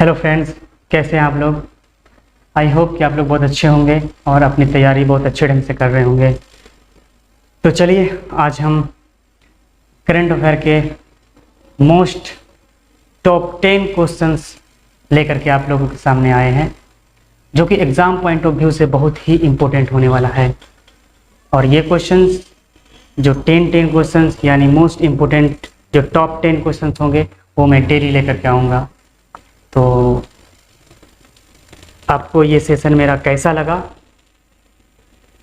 Hello friends, कैसे हैं आप लोग। आई होप कि आप लोग बहुत अच्छे होंगे और अपनी तैयारी बहुत अच्छे ढंग से कर रहे होंगे। तो चलिए आज हम करंट अफेयर के मोस्ट टॉप 10 क्वेश्चंस लेकर के आप लोगों के सामने आए हैं, जो कि एग्ज़ाम पॉइंट ऑफ व्यू से बहुत ही इम्पोर्टेंट होने वाला है। और ये क्वेश्चंस जो 10 क्वेश्चंस यानी मोस्ट इम्पोर्टेंट जो टॉप 10 क्वेश्चंस होंगे वो मैं डेली लेकर के आऊँगा। तो आपको ये सेशन मेरा कैसा लगा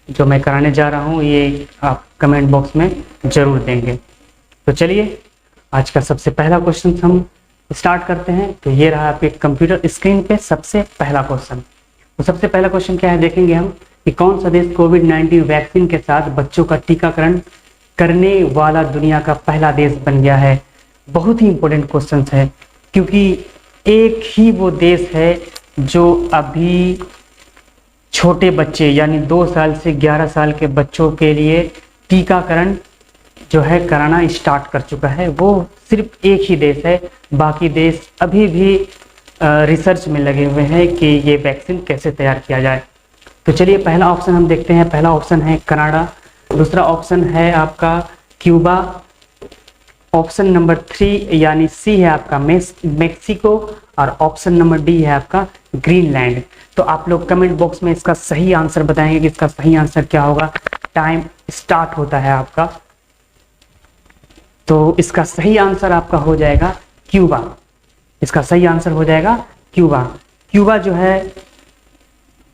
जो मैं कराने जा रहा हूँ, ये आप कमेंट बॉक्स में ज़रूर देंगे। तो चलिए आज का सबसे पहला क्वेश्चन हम स्टार्ट करते हैं। तो ये रहा आपके कंप्यूटर स्क्रीन पे सबसे पहला क्वेश्चन। तो सबसे पहला क्वेश्चन क्या है, देखेंगे हम कि कौन सा देश कोविड-19 वैक्सीन के साथ बच्चों का टीकाकरण करने वाला दुनिया का पहला देश बन गया है। बहुत ही इंपॉर्टेंट क्वेश्चन है, क्योंकि एक ही वो देश है जो अभी छोटे बच्चे यानी 2 साल से 11 साल के बच्चों के लिए टीकाकरण जो है कराना स्टार्ट कर चुका है। वो सिर्फ एक ही देश है, बाकी देश अभी भी रिसर्च में लगे हुए हैं कि ये वैक्सीन कैसे तैयार किया जाए। तो चलिए पहला ऑप्शन हम देखते हैं। पहला ऑप्शन है कनाडा, दूसरा ऑप्शन है आपका क्यूबा, ऑप्शन नंबर 3 यानी सी है आपका मेक्सिको, और ऑप्शन नंबर डी है आपका ग्रीनलैंड। तो आप लोग कमेंट बॉक्स में इसका सही आंसर बताएंगे कि इसका सही आंसर क्या होगा। टाइम स्टार्ट होता है आपका। तो इसका सही आंसर आपका हो जाएगा क्यूबा। इसका सही आंसर हो जाएगा क्यूबा। क्यूबा जो है,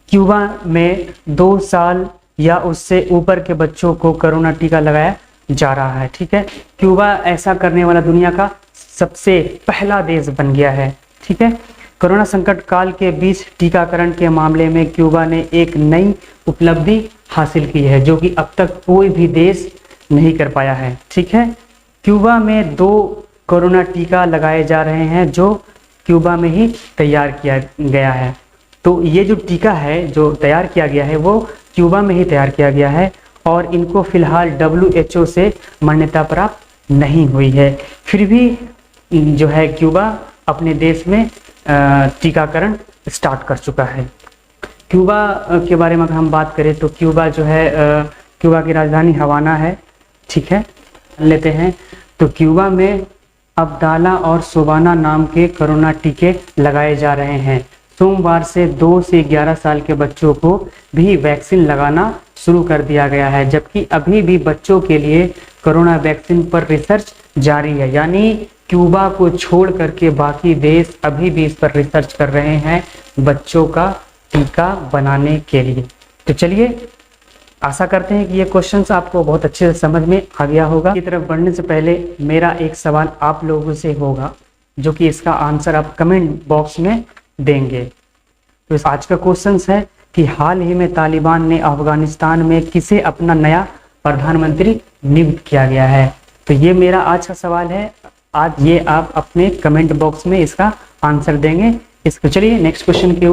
क्यूबा में 2 साल या उससे ऊपर के बच्चों को कोरोना टीका लगाया जा रहा है। ठीक है, क्यूबा ऐसा करने वाला दुनिया का सबसे पहला देश बन गया है। ठीक है, कोरोना संकट काल के बीच टीकाकरण के मामले में क्यूबा ने एक नई उपलब्धि हासिल की है, जो कि अब तक कोई भी देश नहीं कर पाया है। ठीक है, क्यूबा में 2 कोरोना टीका लगाए जा रहे हैं, जो क्यूबा में ही तैयार किया गया है। तो ये जो टीका है जो तैयार किया गया है वो क्यूबा में ही तैयार किया गया है, और इनको फिलहाल WHO से मान्यता प्राप्त नहीं हुई है। फिर भी जो है क्यूबा अपने देश में टीकाकरण स्टार्ट कर चुका है। क्यूबा के बारे में अगर हम बात करें तो क्यूबा जो है क्यूबा की राजधानी हवाना है। ठीक है, लेते हैं। तो क्यूबा में अब्दाला और सोबाना नाम के कोरोना टीके लगाए जा रहे हैं। सोमवार से 2 से 11 साल के बच्चों को भी वैक्सीन लगाना शुरू कर दिया गया है, जबकि अभी भी बच्चों के लिए कोरोना वैक्सीन पर रिसर्च जारी है। यानी क्यूबा को छोड़ करके बाकी देश अभी भी इस पर रिसर्च कर रहे हैं बच्चों का टीका बनाने के लिए। तो चलिए आशा करते हैं कि ये क्वेश्चंस आपको बहुत अच्छे से समझ में आ गया होगा। की तरफ बढ़ने से पहले मेरा एक सवाल आप लोगों से होगा, जो कि इसका आंसर आप कमेंट बॉक्स में देंगे। तो इस आज का क्वेश्चन है कि हाल ही में तालिबान ने अफगानिस्तान में किसे अपना नया प्रधानमंत्री नियुक्त किया गया है। तो ये मेरा आज का सवाल है। आज ये आप अपने कमेंट बॉक्स में इसका आंसर देंगे। इसको चलिए नेक्स्ट क्वेश्चन की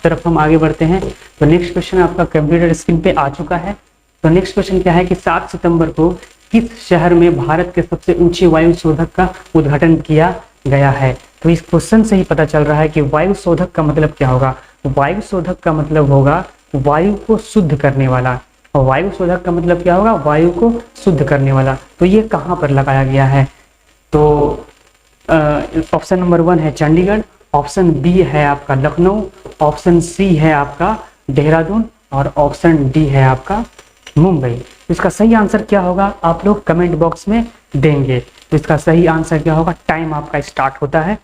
तरफ हम आगे बढ़ते हैं। तो नेक्स्ट क्वेश्चन आपका कंप्यूटर स्क्रीन पे आ चुका है। तो नेक्स्ट क्वेश्चन क्या है कि 7 सितंबर को किस शहर में भारत के सबसे ऊंचे वायु शोधक का उद्घाटन किया गया है। तो इस क्वेश्चन से ही पता चल रहा है कि वायु शोधक का मतलब क्या होगा। वायु शोधक का मतलब होगा वायु को शुद्ध करने वाला, और वायु शोधक का मतलब क्या होगा, वायु को शुद्ध करने वाला। तो ये कहाँ पर लगाया गया है। तो ऑप्शन नंबर 1 है चंडीगढ़, ऑप्शन बी है आपका लखनऊ, ऑप्शन सी है आपका देहरादून, और ऑप्शन डी है आपका मुंबई। इसका सही आंसर क्या होगा आप लोग कमेंट बॉक्स में देंगे। तो इसका सही आंसर क्या होगा, टाइम आपका स्टार्ट होता है।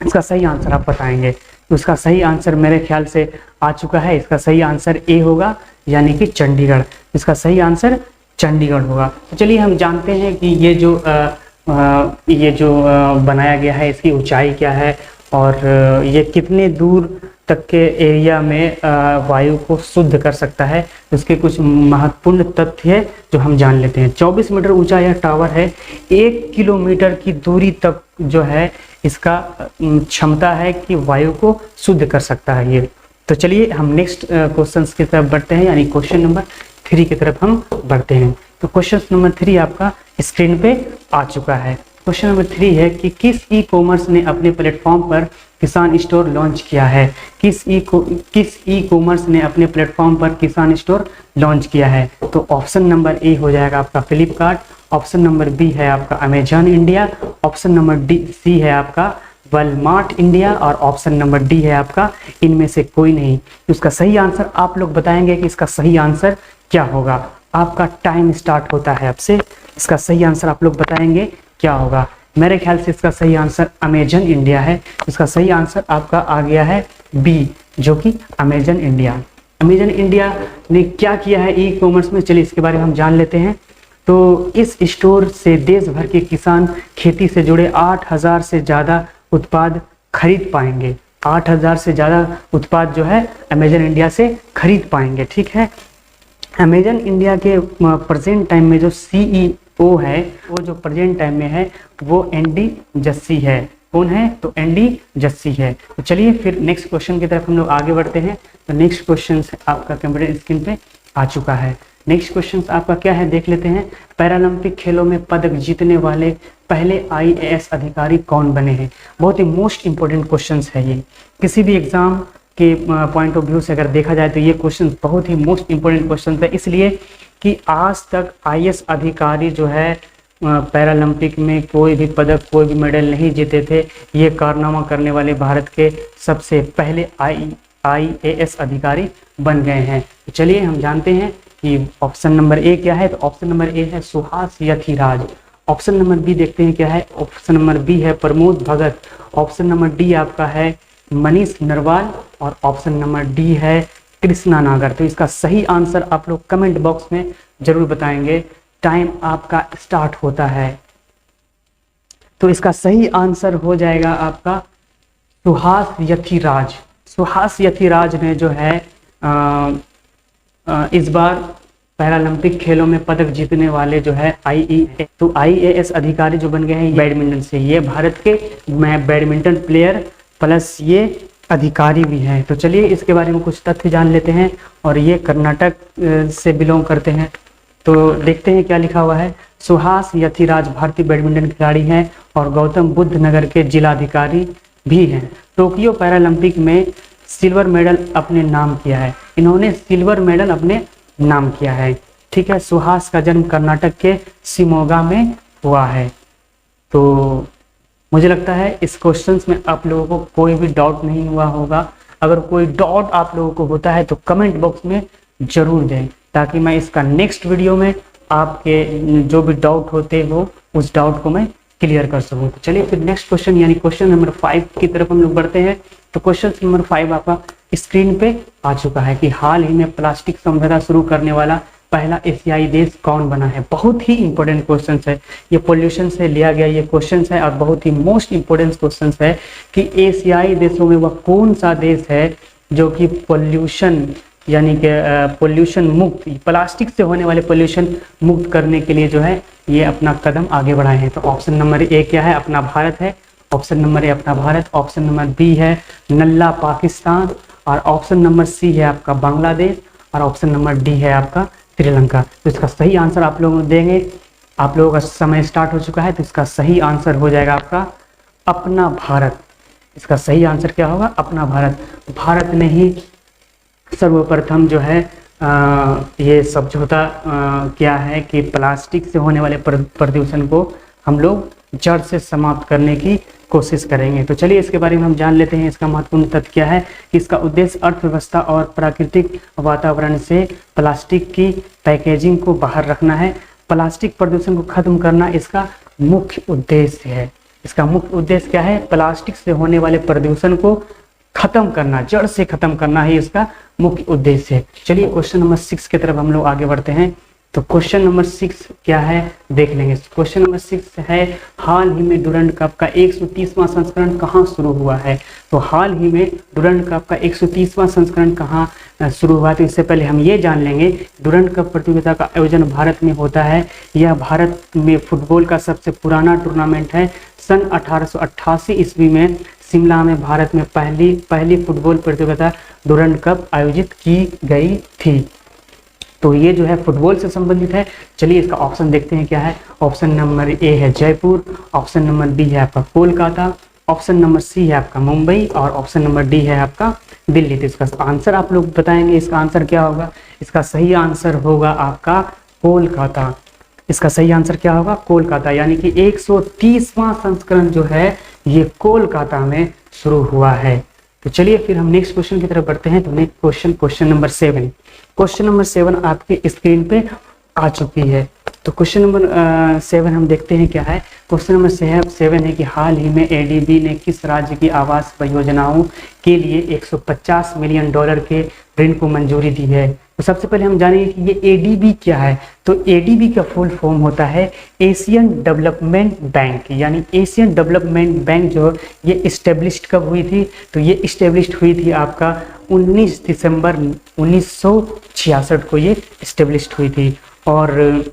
इसका सही आंसर आप बताएंगे। तो इसका सही आंसर मेरे ख्याल से आ चुका है। इसका सही आंसर ए होगा, यानी कि चंडीगढ़। इसका सही आंसर चंडीगढ़ होगा। तो चलिए हम जानते हैं कि ये जो बनाया गया है इसकी ऊंचाई क्या है, और ये कितने दूर तक के एरिया में वायु को शुद्ध कर सकता है। उसके कुछ महत्वपूर्ण तथ्य है जो हम जान लेते हैं। 24 मीटर ऊंचा यह टावर है। 1 किलोमीटर की दूरी तक जो है इसका क्षमता है कि वायु को शुद्ध कर सकता है ये। तो चलिए हम नेक्स्ट क्वेश्चन की तरफ बढ़ते हैं, यानी क्वेश्चन नंबर 3 की तरफ हम बढ़ते हैं। तो क्वेश्चन नंबर 3 आपका स्क्रीन पे आ चुका है। क्वेश्चन नंबर 3 है कि किस ई कॉमर्स ने अपने प्लेटफॉर्म पर किसान स्टोर लॉन्च किया है? किस ई कॉमर्स ने अपने प्लेटफॉर्म पर किसान स्टोर लॉन्च किया है? तो ऑप्शन नंबर ए हो जाएगा आपका फ्लिपकार्ट, ऑप्शन नंबर बी है आपका Amazon India, option number C है आपका वॉलमार्ट इंडिया और ऑप्शन नंबर डी है आपका इनमें से कोई नहीं। तो इसका सही आंसर आप लोग बताएंगे कि इसका सही आंसर क्या होगा। आपका टाइम स्टार्ट होता है अब से। इसका सही आंसर आप लोग बताएंगे क्या होगा। मेरे ख्याल से इसका सही आंसर अमेजन इंडिया है। इसका सही आंसर आपका आ गया है बी, जो कि अमेजन इंडिया। अमेजन इंडिया ने क्या किया है ई कॉमर्स में, चलिए इसके बारे में हम जान लेते हैं। तो इस स्टोर से देश भर के किसान खेती से जुड़े 8000 से ज़्यादा उत्पाद खरीद पाएंगे। 8000 से ज़्यादा उत्पाद जो है अमेजन इंडिया से खरीद पाएंगे। ठीक है, अमेजन इंडिया के प्रेजेंट टाइम में जो CEO है, वो जो प्रेजेंट टाइम में है वो एनडी जस्सी है। कौन है? तो एनडी जस्सी है। तो चलिए फिर नेक्स्ट क्वेश्चन की तरफ हम लोग आगे बढ़ते हैं। तो नेक्स्ट क्वेश्चन आपका कंप्यूटर स्क्रीन पे आ चुका है। नेक्स्ट क्वेश्चन आपका क्या है देख लेते हैं। पैरालंपिक खेलों में पदक जीतने वाले पहले IAS अधिकारी कौन बने हैं? बहुत ही मोस्ट इंपोर्टेंट क्वेश्चन है ये। किसी भी एग्जाम के पॉइंट ऑफ व्यू से अगर देखा जाए तो ये क्वेश्चन बहुत ही मोस्ट इंपोर्टेंट क्वेश्चन है, इसलिए कि आज तक IAS अधिकारी जो है पैरालंपिक में कोई भी पदक कोई भी मेडल नहीं जीते थे। ये कारनामा करने वाले भारत के सबसे पहले IAS अधिकारी बन गए हैं। तो चलिए हम जानते हैं कि ऑप्शन नंबर ए क्या है। तो ऑप्शन नंबर ए है Suhas Yathiraj. Option number B देखते हैं क्या है। ऑप्शन नंबर बी है Pramod Bhagat. Option number D आपका है मनीष नरवाल और ऑप्शन नंबर डी है कृष्णा नागर। तो इसका सही आंसर आप लोग कमेंट बॉक्स में जरूर बताएंगे। टाइम आपका स्टार्ट होता है। तो इसका सही आंसर हो जाएगा आपका सुहास यथिराज। सुहास यथिराज ने जो है इस बार पैरालंपिक खेलों में पदक जीतने वाले जो है IAS अधिकारी जो बन गए हैं बैडमिंटन से। ये भारत के बैडमिंटन प्लेयर प्लस ये अधिकारी भी हैं। तो चलिए इसके बारे में कुछ तथ्य जान लेते हैं। और ये कर्नाटक से बिलोंग करते हैं। तो देखते हैं क्या लिखा हुआ है। सुहास यथिराज भारतीय बैडमिंटन खिलाड़ी हैं और गौतम बुद्ध नगर के जिलाधिकारी भी हैं। टोक्यो पैरालंपिक में सिल्वर मेडल अपने नाम किया है। इन्होंने सिल्वर मेडल अपने नाम किया है। ठीक है, सुहास का जन्म कर्नाटक के शिमोगा में हुआ है। तो मुझे लगता है इस क्वेश्चन में आप लोगों को कोई भी डाउट नहीं हुआ होगा। अगर कोई डाउट आप लोगों को होता है तो कमेंट बॉक्स में जरूर दें, ताकि मैं इसका नेक्स्ट वीडियो में आपके जो भी डाउट होते हो उस डाउट को मैं क्लियर कर सकूं। तो चलिए फिर नेक्स्ट क्वेश्चन यानी क्वेश्चन नंबर 5 की तरफ हम लोग बढ़ते हैं। तो क्वेश्चन नंबर 5 आपका स्क्रीन पे आ चुका है कि हाल ही में प्लास्टिक सभ्यता शुरू करने वाला पहला एशियाई देश कौन बना है। बहुत ही इंपॉर्टेंट क्वेश्चन है ये, पोल्यूशन से लिया गया ये क्वेश्चन है और बहुत ही मोस्ट इंपॉर्टेंट क्वेश्चन है कि एशियाई देशों में वह कौन सा देश है जो कि पोल्यूशन यानी कि पोल्यूशन मुक्त, प्लास्टिक से होने वाले पोल्यूशन मुक्त करने के लिए जो है ये अपना कदम आगे बढ़ाए हैं। तो ऑप्शन नंबर ए क्या है? अपना भारत है। ऑप्शन नंबर ए अपना भारत, ऑप्शन नंबर बी है नल्ला पाकिस्तान और ऑप्शन नंबर सी है आपका बांग्लादेश और ऑप्शन नंबर डी है आपका श्रीलंका। तो इसका सही आंसर आप लोग देंगे। आप लोगों का समय स्टार्ट हो चुका है। तो इसका सही आंसर हो जाएगा आपका अपना भारत। इसका सही आंसर क्या होगा? अपना भारत। भारत ने ही सर्वप्रथम जो है ये समझौता किया है कि प्लास्टिक से होने वाले प्रदूषण को हम लोग जड़ से समाप्त करने की कोशिश करेंगे। तो चलिए इसके बारे में हम जान लेते हैं। इसका महत्वपूर्ण तथ्य क्या है कि इसका उद्देश्य अर्थव्यवस्था और प्राकृतिक वातावरण से प्लास्टिक की पैकेजिंग को बाहर रखना है। प्लास्टिक प्रदूषण को खत्म करना इसका मुख्य उद्देश्य है। इसका मुख्य उद्देश्य क्या है? प्लास्टिक से होने वाले प्रदूषण को खत्म करना, जड़ से खत्म करना ही इसका मुख्य उद्देश्य है। चलिए क्वेश्चन नंबर 6 की तरफ हम लोग आगे बढ़ते हैं। तो क्वेश्चन नंबर 6 क्या है देख लेंगे। क्वेश्चन नंबर 6 है हाल ही में डुरंड कप का 130वां संस्करण कहाँ शुरू हुआ है। तो हाल ही में डुरंड कप का 130वां संस्करण कहाँ शुरू हुआ है। तो इससे पहले हम ये जान लेंगे डुरंड कप प्रतियोगिता का आयोजन भारत में होता है। यह भारत में फुटबॉल का सबसे पुराना टूर्नामेंट है। सन 1888 ईस्वी में शिमला में भारत में पहली फुटबॉल प्रतियोगिता डुरंड कप आयोजित की गई थी। तो ये जो है फुटबॉल से संबंधित है। चलिए इसका ऑप्शन देखते हैं क्या है। ऑप्शन नंबर ए है जयपुर, ऑप्शन नंबर बी है आपका कोलकाता, ऑप्शन नंबर सी है आपका मुंबई और ऑप्शन नंबर डी है आपका दिल्ली। तो इसका आंसर आप लोग बताएंगे, इसका आंसर क्या होगा। इसका सही आंसर होगा आपका कोलकाता। इसका सही आंसर क्या होगा, कोलकाता, यानी कि 130वां संस्करण जो है ये कोलकाता में शुरू हुआ है। तो चलिए फिर हम नेक्स्ट क्वेश्चन की तरफ बढ़ते हैं। तो next question, question number 7। Question number 7 आपके स्क्रीन पे आ चुकी है। तो क्वेश्चन नंबर 7 हम देखते हैं क्या है। क्वेश्चन नंबर 7 है कि हाल ही में एडीबी ने किस राज्य की आवास परियोजनाओं के लिए 150 मिलियन डॉलर के ऋण को मंजूरी दी है। तो सबसे पहले हम जानेंगे कि ये एडीबी क्या है। तो एडीबी का फुल फॉर्म होता है एशियन डेवलपमेंट बैंक, यानी एशियन डेवलपमेंट बैंक जो ये इस्टेब्लिश्ड कब हुई थी। तो ये इस्टेब्लिश्ड हुई थी आपका 19 दिसंबर 1966 को ये इस्टेब्लिश्ड हुई थी। और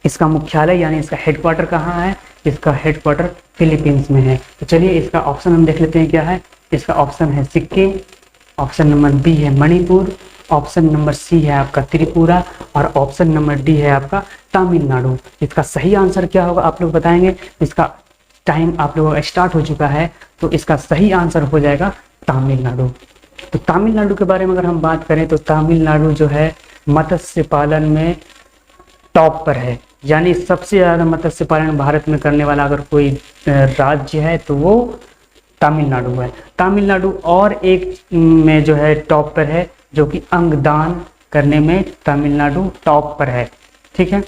इसका मुख्यालय यानी इसका हेडक्वार्टर कहाँ है, इसका हेडक्वार्टर फिलीपींस में है। तो चलिए इसका ऑप्शन हम देख लेते हैं क्या है। इसका ऑप्शन है सिक्किम, ऑप्शन नंबर बी है मणिपुर, ऑप्शन नंबर सी है आपका त्रिपुरा और ऑप्शन नंबर डी है आपका तमिलनाडु। इसका सही आंसर क्या होगा आप लोग बताएंगे। इसका टाइम आप लोगों का स्टार्ट हो चुका है। तो इसका सही आंसर हो जाएगा तमिलनाडु। तो तमिलनाडु के बारे में अगर हम बात करें तो तमिलनाडु जो है मत्स्य पालन में टॉप पर है, यानी सबसे ज़्यादा मत्स्य पालन भारत में करने वाला अगर कोई राज्य है तो वो तमिलनाडु है। तमिलनाडु और एक में जो है टॉप पर है, जो कि अंगदान करने में तमिलनाडु टॉप पर है। ठीक है,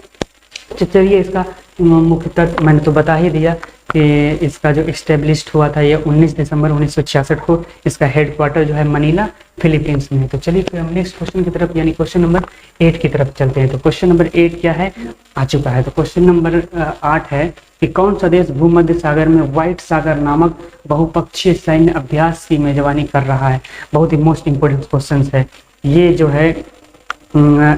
तो चलिए इसका मुख्य तत्व मैंने तो बता ही दिया कि इसका जो इस्टेब्लिश्ड हुआ था ये 19 दिसंबर 1966 को। इसका हेडक्वार्टर जो है मनीला फिलीपींस में है। तो चलिए फिर हम नेक्स्ट क्वेश्चन की तरफ यानी क्वेश्चन नंबर 8 की तरफ चलते हैं। तो क्वेश्चन नंबर 8 क्या है, आ चुका है। तो क्वेश्चन नंबर 8 है कि कौन सा देश भूमध्य सागर में व्हाइट सागर नामक बहुपक्षीय सैन्य अभ्यास की मेजबानी कर रहा है। बहुत ही मोस्ट इंपोर्टेंट क्वेश्चन है ये जो है।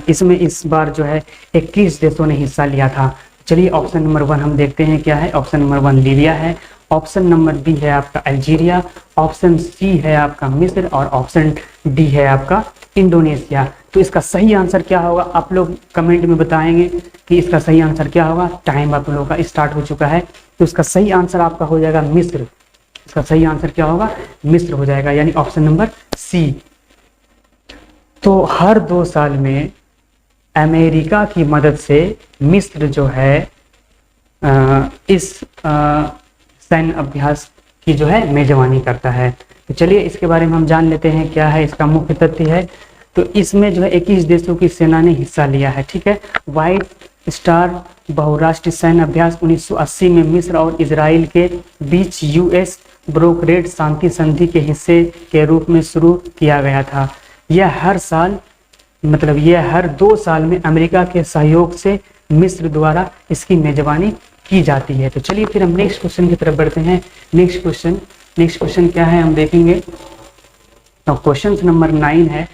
इसमें इस बार जो है 21 देशों ने हिस्सा लिया था। चलिए ऑप्शन नंबर 1 हम देखते हैं क्या है। ऑप्शन नंबर 1 लीबिया है, ऑप्शन नंबर बी है आपका अल्जीरिया, ऑप्शन सी है आपका मिस्र और ऑप्शन डी है आपका इंडोनेशिया। तो इसका सही आंसर क्या होगा आप लोग कमेंट में बताएंगे कि इसका सही आंसर क्या होगा। टाइम आप लोगों का स्टार्ट हो चुका है। तो इसका सही आंसर आपका हो जाएगा मिस्र। इसका सही आंसर क्या होगा, मिस्र हो जाएगा, यानी ऑप्शन नंबर सी। तो हर 2 साल में अमेरिका की मदद से मिस्र जो है इस सैन्य अभ्यास की जो है मेजबानी करता है। तो चलिए इसके बारे में हम जान लेते हैं क्या है इसका मुख्य तथ्य है। तो इसमें जो है 21 देशों की सेना ने हिस्सा लिया है। ठीक है, व्हाइट स्टार बहुराष्ट्रीय सैन्य अभ्यास 1980 में मिस्र और इजराइल के बीच यूएस ब्रोकरेड शांति संधि के हिस्से के रूप में शुरू किया गया था। यह हर साल मतलब यह हर 2 साल में अमेरिका के सहयोग से मिस्र द्वारा इसकी मेजबानी की जाती है। तो चलिए फिर हम नेक्स्ट क्वेश्चन की तरफ बढ़ते हैं। नेक्स्ट क्वेश्चन क्या है हम देखेंगे। तो क्वेश्चन नंबर 9 है,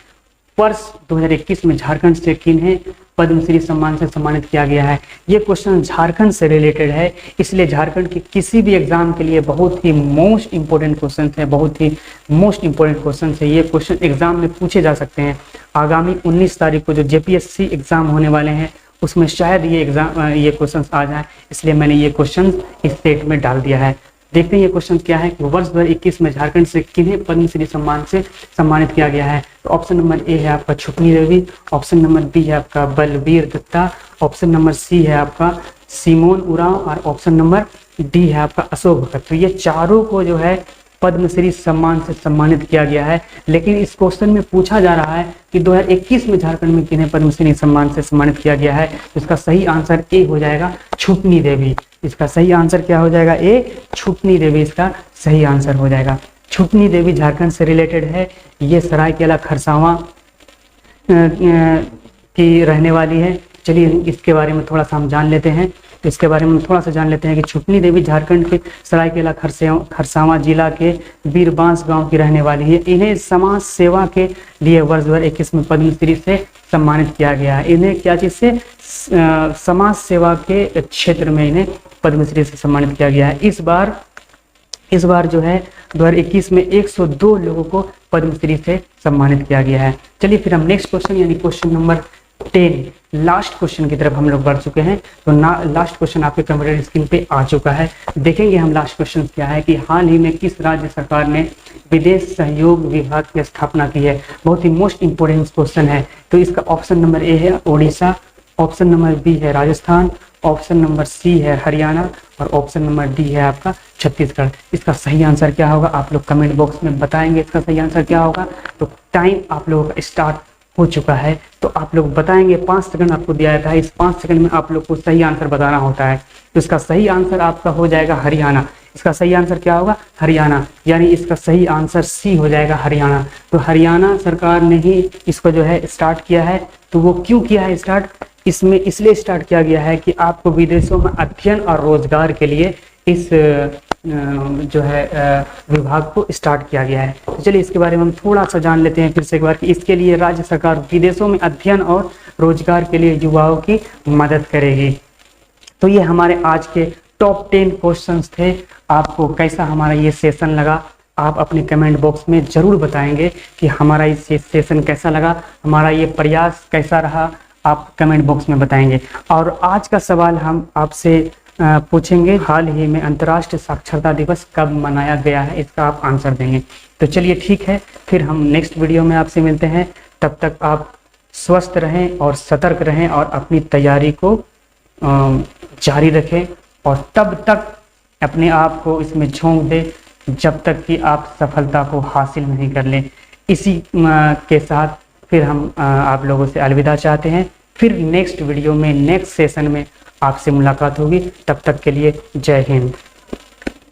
वर्ष 2021 में झारखंड से किन्हें पद्मश्री सम्मान से सम्मानित किया गया है। ये क्वेश्चन झारखंड से रिलेटेड है, इसलिए झारखंड के किसी भी एग्जाम के लिए बहुत ही मोस्ट इंपोर्टेंट क्वेश्चन है, बहुत ही मोस्ट इंपोर्टेंट क्वेश्चन है। ये क्वेश्चन एग्जाम में पूछे जा सकते हैं। आगामी 19 तारीख को जो जेपीएससी एग्जाम होने वाले हैं उसमें शायद ये क्वेश्चन आ जाए, इसलिए मैंने ये क्वेश्चन इस सेट में डाल दिया है। देखते हैं ये क्वेश्चन क्या है कि वर्ष 2021 में झारखंड से किन्हें पद्मश्री सम्मान से सम्मानित किया गया है। तो ऑप्शन नंबर ए है आपका Chhupni Devi, option number B है आपका Balbir Datta, option number C है आपका सिमोन उरांव और ऑप्शन नंबर डी है आपका अशोक भगत। तो ये चारों को जो है पद्मश्री सम्मान से सम्मानित किया गया है। लेकिन इस क्वेश्चन में पूछा जा रहा है कि 2021 में झारखंड में किन्हें पद्मश्री सम्मान से सम्मानित किया गया है। तो इसका सही आंसर ए हो जाएगा छुपनी देवी। इसका सही आंसर क्या हो जाएगा, ए छुपनी देवी इसका सही आंसर हो जाएगा। छुपनी देवी झारखंड से रिलेटेड है। ये सरायकेला खरसावां की रहने वाली है। चलिए इसके बारे में थोड़ा सा हम जान लेते हैं। तो इसके बारे में थोड़ा सा जान लेते हैं कि छुपनी देवी झारखंड के सरायकेला खरसावां जिला के बीरबांस गांव की रहने वाली है। इन्हें समाज सेवा के लिए वर्ष 2021 में पद्मश्री से सम्मानित किया गया है। इन्हें क्या चीज़ से, समाज सेवा के क्षेत्र में इन्हें पद्मश्री से सम्मानित किया गया है। इस बार जो है 2021 में 102 लोगों को पद्मश्री से सम्मानित किया गया है। चलिए फिर हम नेक्स्ट क्वेश्चन यानी क्वेश्चन नंबर 10 लास्ट क्वेश्चन की तरफ हम लोग बढ़ चुके हैं। तो लास्ट क्वेश्चन आपके कंप्यूटर स्क्रीन पे आ चुका है। देखेंगे हम लास्ट क्वेश्चन क्या है कि हाल ही में किस राज्य सरकार ने विदेश सहयोग विभाग की स्थापना की है। बहुत ही मोस्ट इंपोर्टेंट क्वेश्चन है। तो इसका ऑप्शन नंबर ए है उड़ीसा, ऑप्शन नंबर बी है राजस्थान, ऑप्शन नंबर सी है हरियाणा और ऑप्शन नंबर डी है आपका छत्तीसगढ़। इसका सही आंसर क्या होगा आप लोग कमेंट बॉक्स में बताएंगे इसका सही आंसर क्या होगा। तो टाइम आप लोगों का स्टार्ट हो चुका है, तो आप लोग बताएंगे। 5 सेकंड आपको दिया था, इस 5 सेकंड में आप लोग को सही आंसर बताना होता है। तो इसका सही आंसर आपका हो जाएगा हरियाणा। इसका सही आंसर क्या होगा हरियाणा, यानी इसका सही आंसर सी हो जाएगा हरियाणा। तो हरियाणा सरकार ने ही इसको जो है स्टार्ट किया है। तो वो क्यों किया है स्टार्ट, इसमें इसलिए स्टार्ट किया गया है कि आपको विदेशों में अध्ययन और रोजगार के लिए इस जो है विभाग को स्टार्ट किया गया है। तो चलिए इसके बारे में हम थोड़ा सा जान लेते हैं फिर से एक बार कि इसके लिए राज्य सरकार विदेशों में अध्ययन और रोजगार के लिए युवाओं की मदद करेगी। तो ये हमारे आज के टॉप 10 क्वेश्चंस थे। आपको कैसा हमारा ये सेशन लगा आप अपने कमेंट बॉक्स में ज़रूर बताएंगे कि हमारा ये सेशन कैसा लगा, हमारा ये प्रयास कैसा रहा, आप कमेंट बॉक्स में बताएंगे। और आज का सवाल हम आपसे पूछेंगे, हाल ही में अंतर्राष्ट्रीय साक्षरता दिवस कब मनाया गया है, इसका आप आंसर देंगे। तो चलिए ठीक है, फिर हम नेक्स्ट वीडियो में आपसे मिलते हैं। तब तक आप स्वस्थ रहें और सतर्क रहें और अपनी तैयारी को जारी रखें और तब तक अपने आप को इसमें झोंक दें जब तक कि आप सफलता को हासिल नहीं कर लें। इसी के साथ फिर हम आप लोगों से अलविदा चाहते हैं। फिर नेक्स्ट वीडियो में नेक्स्ट सेशन में आपसे मुलाकात होगी। तब तक के लिए जय हिंद।